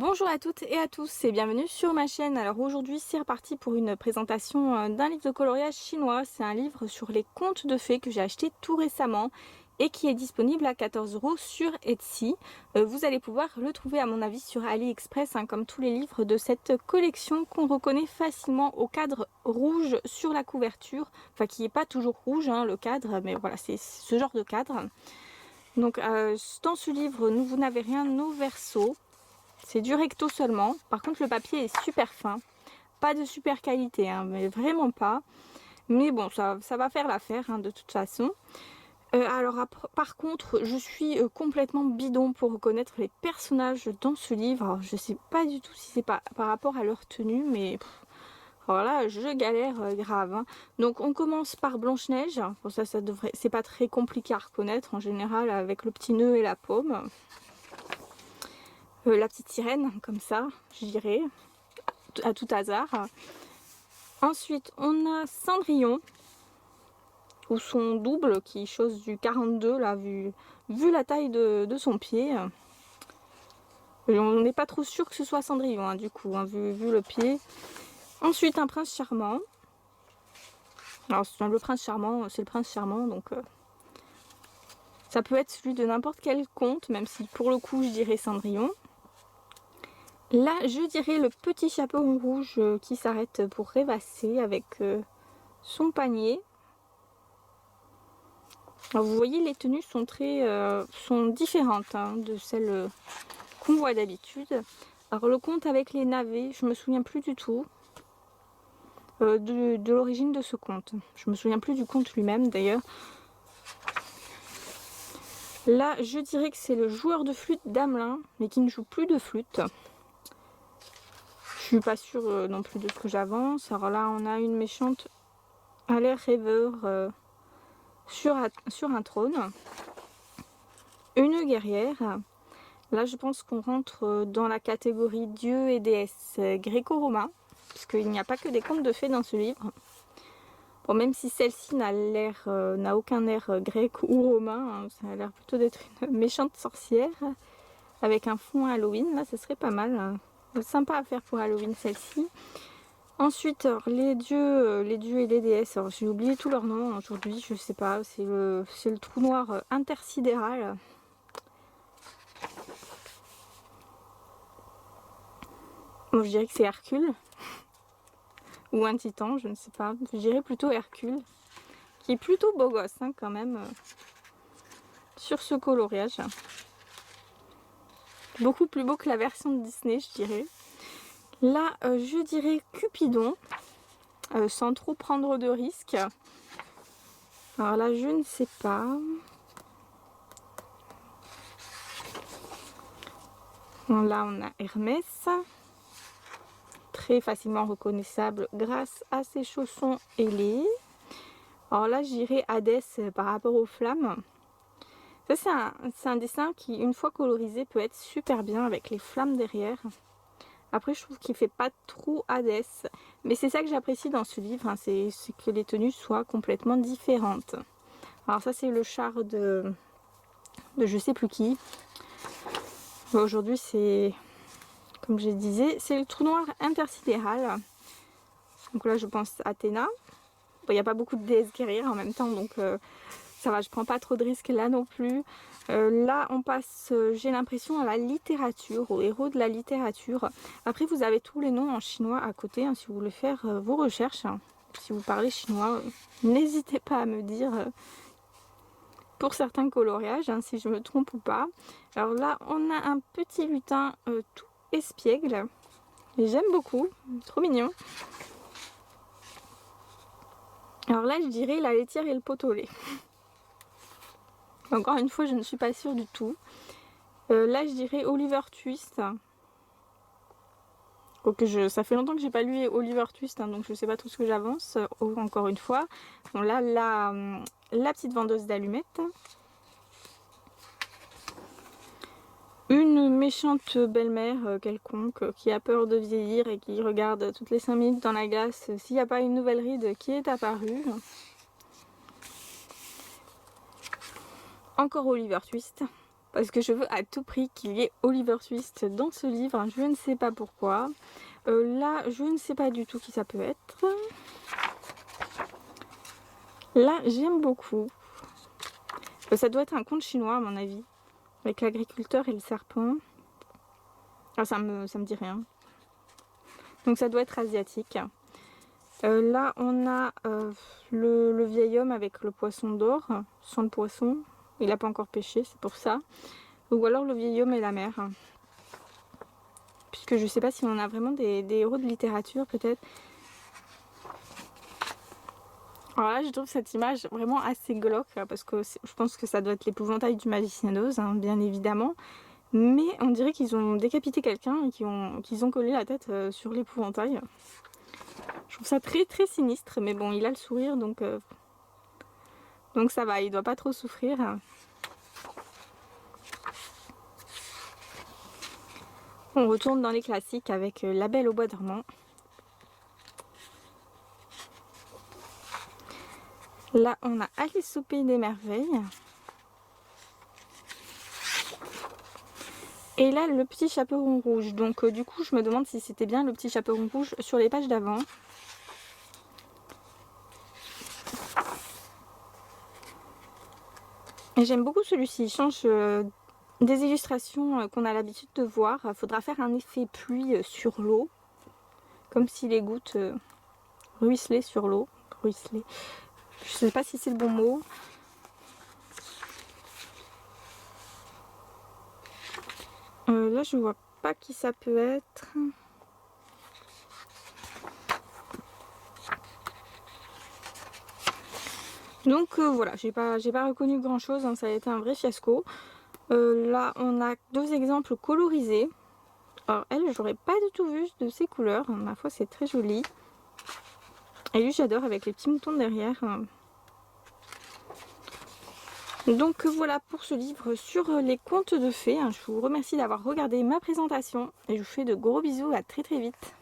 Bonjour à toutes et à tous et bienvenue sur ma chaîne. Alors aujourd'hui c'est reparti pour une présentation d'un livre de coloriage chinois. C'est un livre sur les contes de fées que j'ai acheté tout récemment et qui est disponible à 14 € sur Etsy. Vous allez pouvoir le trouver à mon avis sur AliExpress, comme tous les livres de cette collection qu'on reconnaît facilement au cadre rouge sur la couverture. Enfin qui n'est pas toujours rouge le cadre, mais voilà, c'est ce genre de cadre. Donc dans ce livre vous n'avez rien au verso. C'est du recto seulement. Par contre, le papier est super fin. Pas de super qualité, mais vraiment pas. Mais bon, ça va faire l'affaire, de toute façon. Par contre, je suis complètement bidon pour reconnaître les personnages dans ce livre. Alors, je sais pas du tout si c'est par rapport à leur tenue, mais voilà, je galère grave. Donc, on commence par Blanche-Neige. Bon, ça devrait, c'est pas très compliqué à reconnaître en général avec le petit nœud et la paume. La petite sirène, comme ça, je dirais, à tout hasard. Ensuite, on a Cendrillon, ou son double, qui est chose du 42, là, vu la taille de son pied. Et on n'est pas trop sûr que ce soit Cendrillon, du coup, vu le pied. Ensuite, un prince charmant. Alors, le prince charmant, c'est le prince charmant, donc... ça peut être celui de n'importe quel conte, même si pour le coup, je dirais Cendrillon. Là, je dirais le petit chaperon rouge qui s'arrête pour rêvasser avec son panier. Alors, vous voyez, les tenues sont sont différentes de celles qu'on voit d'habitude. Alors, le conte avec les navets, je me souviens plus du tout de l'origine de ce conte. Je me souviens plus du conte lui-même d'ailleurs. Là, je dirais que c'est le joueur de flûte d'Amelin, mais qui ne joue plus de flûte. Je suis pas sûre non plus de ce que j'avance. Alors là, on a une méchante à l'air rêveur sur un trône. Une guerrière. Là, je pense qu'on rentre dans la catégorie dieu et déesse gréco-romain, puisqu'il n'y a pas que des contes de fées dans ce livre. Bon, même si celle-ci n'a aucun air grec ou romain, ça a l'air plutôt d'être une méchante sorcière avec un fond Halloween. Là, ça serait pas mal. Sympa à faire pour Halloween, celle-ci. Ensuite, alors, les dieux et les déesses, alors j'ai oublié tous leurs noms aujourd'hui, je sais pas, c'est le trou noir intersidéral. Bon, je dirais que c'est Hercule, ou un titan, je ne sais pas, je dirais plutôt Hercule, qui est plutôt beau gosse quand même, sur ce coloriage. Beaucoup plus beau que la version de Disney, je dirais. Là, je dirais Cupidon, sans trop prendre de risques. Alors là, je ne sais pas. Bon, là, on a Hermès. Très facilement reconnaissable grâce à ses chaussons ailés. Alors là, j'irai Hadès par rapport aux flammes. Ça, c'est un dessin qui, une fois colorisé, peut être super bien avec les flammes derrière. Après, je trouve qu'il fait pas trop Hadès. Mais c'est ça que j'apprécie dans ce livre, c'est que les tenues soient complètement différentes. Alors ça, c'est le char de je sais plus qui. Aujourd'hui, c'est, comme je disais, c'est le trou noir intersidéral. Donc là, je pense à Athéna. Bon, il n'y a pas beaucoup de déesses guerrières en même temps, donc ça va, je prends pas trop de risques là non plus. Là, on passe, j'ai l'impression, à la littérature, aux héros de la littérature. Après, vous avez tous les noms en chinois à côté, si vous voulez faire vos recherches. Si vous parlez chinois, n'hésitez pas à me dire pour certains coloriages, si je me trompe ou pas. Alors là, on a un petit lutin tout espiègle. J'aime beaucoup, trop mignon. Alors là, je dirais la laitière et le pot au lait. Encore une fois, je ne suis pas sûre du tout. Là, je dirais Oliver Twist. Ça fait longtemps que j'ai pas lu Oliver Twist, donc je sais pas trop ce que j'avance. Encore une fois. Bon, là, la petite vendeuse d'allumettes. Une méchante belle-mère quelconque qui a peur de vieillir et qui regarde toutes les 5 minutes dans la glace s'il n'y a pas une nouvelle ride qui est apparue. Encore Oliver Twist. parce que je veux à tout prix qu'il y ait Oliver Twist dans ce livre. Je ne sais pas pourquoi. Là, je ne sais pas du tout qui ça peut être. Là, j'aime beaucoup. Ça doit être un conte chinois à mon avis, avec l'agriculteur et le serpent. Ah, ça me dit rien. Donc ça doit être asiatique. Là, on a le vieil homme avec le poisson d'or, sans le poisson. Il n'a pas encore pêché, c'est pour ça. Ou alors le vieil homme et la mer. Puisque je sais pas si on a vraiment des héros de littérature, peut-être. Alors là, je trouve cette image vraiment assez glauque, parce que je pense que ça doit être l'épouvantail du magicien d'Oz, hein, bien évidemment. Mais on dirait qu'ils ont décapité quelqu'un et qu'ils ont collé la tête sur l'épouvantail. Je trouve ça très très sinistre, mais bon, il a le sourire, donc ça va, il doit pas trop souffrir. On retourne dans les classiques avec La Belle au bois dormant. Là, on a Alice au pays des merveilles. Et là, le petit chaperon rouge. Donc du coup, je me demande si c'était bien le petit chaperon rouge sur les pages d'avant. Et j'aime beaucoup celui-ci. Il change des illustrations qu'on a l'habitude de voir. Il faudra faire un effet pluie sur l'eau. Comme si les gouttes ruisselaient sur l'eau. Ruisselaient. Je sais pas si c'est le bon mot. Là, je vois pas qui ça peut être. Donc voilà, j'ai pas reconnu grand chose, hein, ça a été un vrai fiasco. Là, on a deux exemples colorisés. Alors elle, j'aurais pas du tout vu de ces couleurs. Ma foi, c'est très joli. Et lui, j'adore avec les petits moutons derrière. Donc voilà pour ce livre sur les contes de fées. Je vous remercie d'avoir regardé ma présentation et je vous fais de gros bisous, à très très vite.